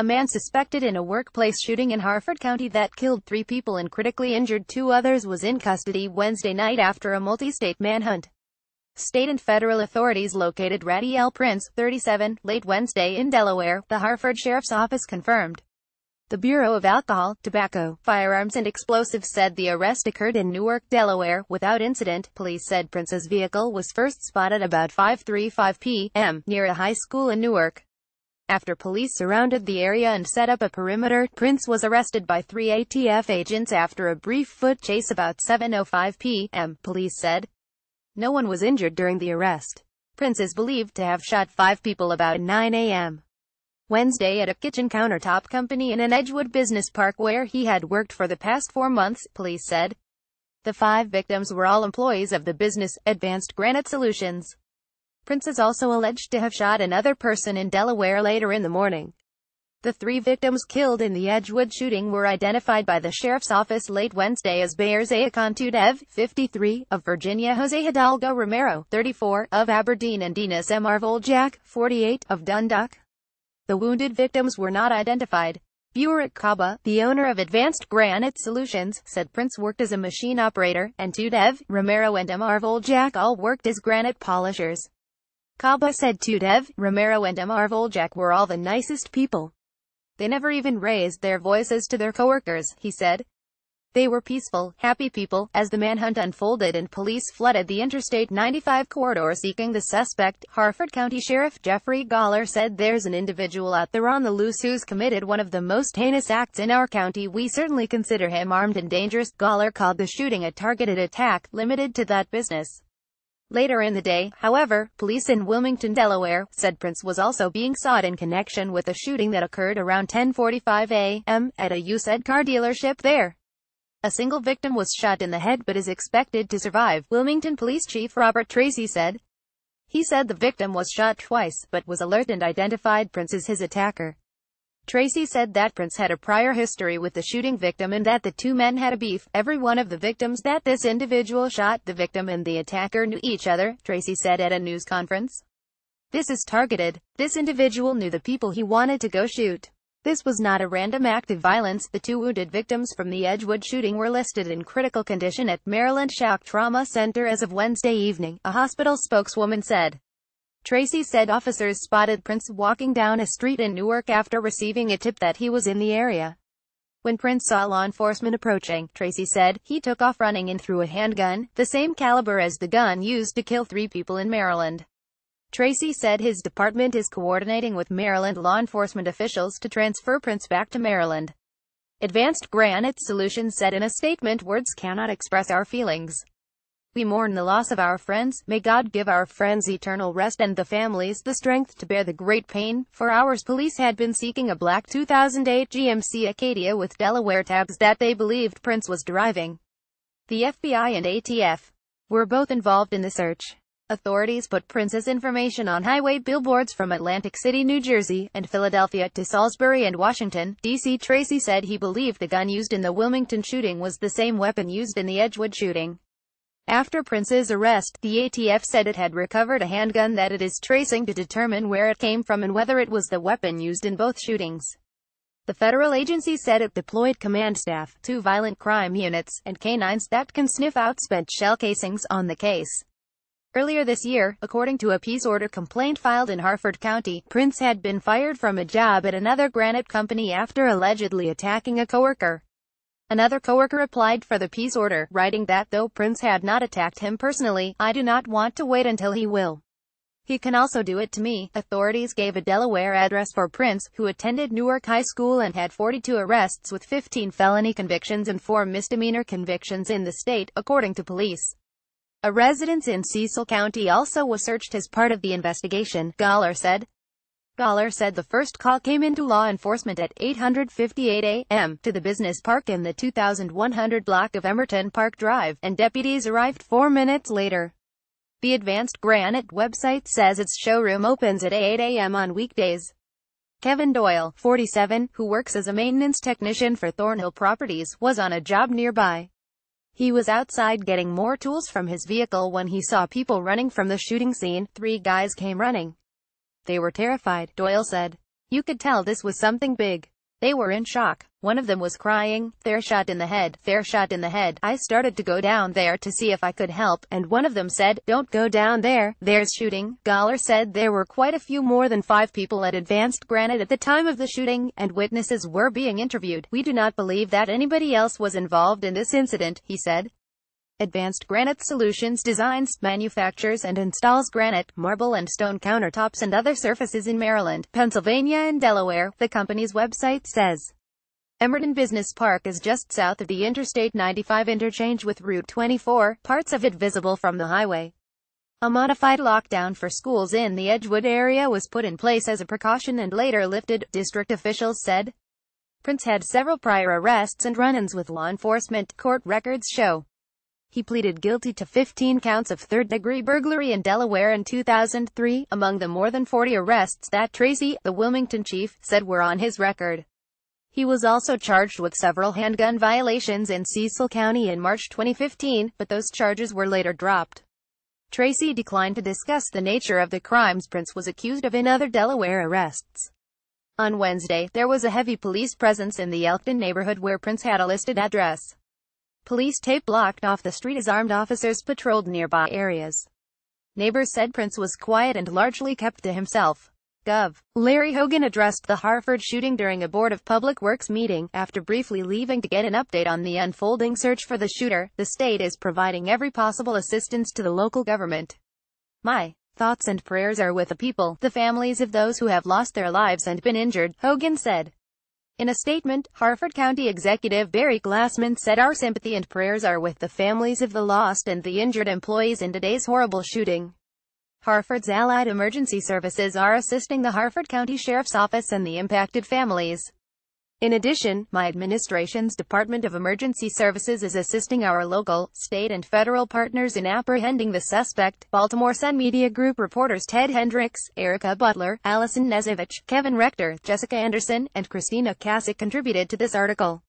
A man suspected in a workplace shooting in Harford County that killed 3 people and critically injured 2 others was in custody Wednesday night after a multi-state manhunt. State and federal authorities located Ratty L. Prince, 37, late Wednesday in Delaware, the Harford Sheriff's Office confirmed. The Bureau of Alcohol, Tobacco, Firearms and Explosives said the arrest occurred in Newark, Delaware, without incident. Police said Prince's vehicle was first spotted about 5:35 p.m. near a high school in Newark. After police surrounded the area and set up a perimeter, Prince was arrested by 3 ATF agents after a brief foot chase about 7:05 p.m., police said. No one was injured during the arrest. Prince is believed to have shot 5 people about 9 a.m. Wednesday at a kitchen countertop company in an Edgewood business park where he had worked for the past 4 months, police said. The 5 victims were all employees of the business, Advanced Granite Solutions. Prince is also alleged to have shot another person in Delaware later in the morning. The 3 victims killed in the Edgewood shooting were identified by the sheriff's office late Wednesday as Bayers Aacon Tudev, 53, of Virginia, Jose Hidalgo Romero, 34, of Aberdeen, and Dinas M. Arvoljak, 48, of Dundalk. The wounded victims were not identified. Burak Kaba, the owner of Advanced Granite Solutions, said Prince worked as a machine operator, and Tudev, Romero and M. Arvoljak all worked as granite polishers. Kaba said Tudev, Romero and M. Arvoljak were all the nicest people. They never even raised their voices to their coworkers, he said. They were peaceful, happy people. As the manhunt unfolded and police flooded the Interstate 95 corridor seeking the suspect, Harford County Sheriff Jeffrey Gawler said there's an individual out there on the loose who's committed one of the most heinous acts in our county. We certainly consider him armed and dangerous. Gawler called the shooting a targeted attack, limited to that business. Later in the day, however, police in Wilmington, Delaware, said Prince was also being sought in connection with a shooting that occurred around 10:45 a.m. at a used car dealership there. A single victim was shot in the head but is expected to survive, Wilmington Police Chief Robert Tracy said. He said the victim was shot twice, but was alert and identified Prince as his attacker. Tracy said that Prince had a prior history with the shooting victim and that the 2 men had a beef. Every one of the victims that this individual shot, the victim and the attacker knew each other, Tracy said at a news conference. This is targeted. This individual knew the people he wanted to go shoot. This was not a random act of violence. The 2 wounded victims from the Edgewood shooting were listed in critical condition at Maryland Shock Trauma Center as of Wednesday evening, a hospital spokeswoman said. Tracy said officers spotted Prince walking down a street in Newark after receiving a tip that he was in the area. When Prince saw law enforcement approaching, Tracy said, he took off running and threw a handgun, the same caliber as the gun used to kill 3 people in Maryland. Tracy said his department is coordinating with Maryland law enforcement officials to transfer Prince back to Maryland. Advanced Granite Solutions said in a statement, words cannot express our feelings. We mourn the loss of our friends. May God give our friends eternal rest and the families the strength to bear the great pain. For hours police had been seeking a black 2008 GMC Acadia with Delaware tabs that they believed Prince was driving. The FBI and ATF were both involved in the search. Authorities put Prince's information on highway billboards from Atlantic City, New Jersey, and Philadelphia to Salisbury and Washington, D.C. Tracy said he believed the gun used in the Wilmington shooting was the same weapon used in the Edgewood shooting. After Prince's arrest, the ATF said it had recovered a handgun that it is tracing to determine where it came from and whether it was the weapon used in both shootings. The federal agency said it deployed command staff, 2 violent crime units, and canines that can sniff out spent shell casings on the case. Earlier this year, according to a peace order complaint filed in Harford County, Prince had been fired from a job at another granite company after allegedly attacking a coworker. Another coworker applied for the peace order, writing that though Prince had not attacked him personally, I do not want to wait until he will. He can also do it to me. Authorities gave a Delaware address for Prince, who attended Newark High School and had 42 arrests with 15 felony convictions and 4 misdemeanor convictions in the state, according to police. A residence in Cecil County also was searched as part of the investigation, Gawler said. Gawler said the first call came into law enforcement at 8:58 a.m. to the business park in the 2100 block of Emerton Park Drive, and deputies arrived 4 minutes later. The Advanced Granite website says its showroom opens at 8 a.m. on weekdays. Kevin Doyle, 47, who works as a maintenance technician for Thornhill Properties, was on a job nearby. He was outside getting more tools from his vehicle when he saw people running from the shooting scene. 3 guys came running. They were terrified, Doyle said. You could tell this was something big. They were in shock. One of them was crying, "They're shot in the head, they're shot in the head." I started to go down there to see if I could help, and one of them said, "Don't go down there, there's shooting." Gawler said there were quite a few more than 5 people at Advanced Granite at the time of the shooting, and witnesses were being interviewed. "We do not believe that anybody else was involved in this incident," he said. Advanced Granite Solutions designs, manufactures and installs granite, marble and stone countertops and other surfaces in Maryland, Pennsylvania and Delaware, the company's website says. Emerton Business Park is just south of the Interstate 95 interchange with Route 24, parts of it visible from the highway. A modified lockdown for schools in the Edgewood area was put in place as a precaution and later lifted, district officials said. Prince had several prior arrests and run-ins with law enforcement, court records show. He pleaded guilty to 15 counts of third-degree burglary in Delaware in 2003, among the more than 40 arrests that Tracy, the Wilmington chief, said were on his record. He was also charged with several handgun violations in Cecil County in March 2015, but those charges were later dropped. Tracy declined to discuss the nature of the crimes Prince was accused of in other Delaware arrests. On Wednesday, there was a heavy police presence in the Elkton neighborhood where Prince had a listed address. Police tape blocked off the street as armed officers patrolled nearby areas. Neighbors said Prince was quiet and largely kept to himself. Gov. Larry Hogan addressed the Harford shooting during a Board of Public Works meeting. After briefly leaving to get an update on the unfolding search for the shooter, the state is providing every possible assistance to the local government. "My thoughts and prayers are with the people, the families of those who have lost their lives and been injured," Hogan said. In a statement, Harford County Executive Barry Glassman said, "Our sympathy and prayers are with the families of the lost and the injured employees in today's horrible shooting." Harford's Allied Emergency Services are assisting the Harford County Sheriff's Office and the impacted families. In addition, my administration's Department of Emergency Services is assisting our local, state and federal partners in apprehending the suspect. Baltimore Sun Media Group reporters Ted Hendricks, Erica Butler, Allison Nezevich, Kevin Rector, Jessica Anderson, and Christina Kasich contributed to this article.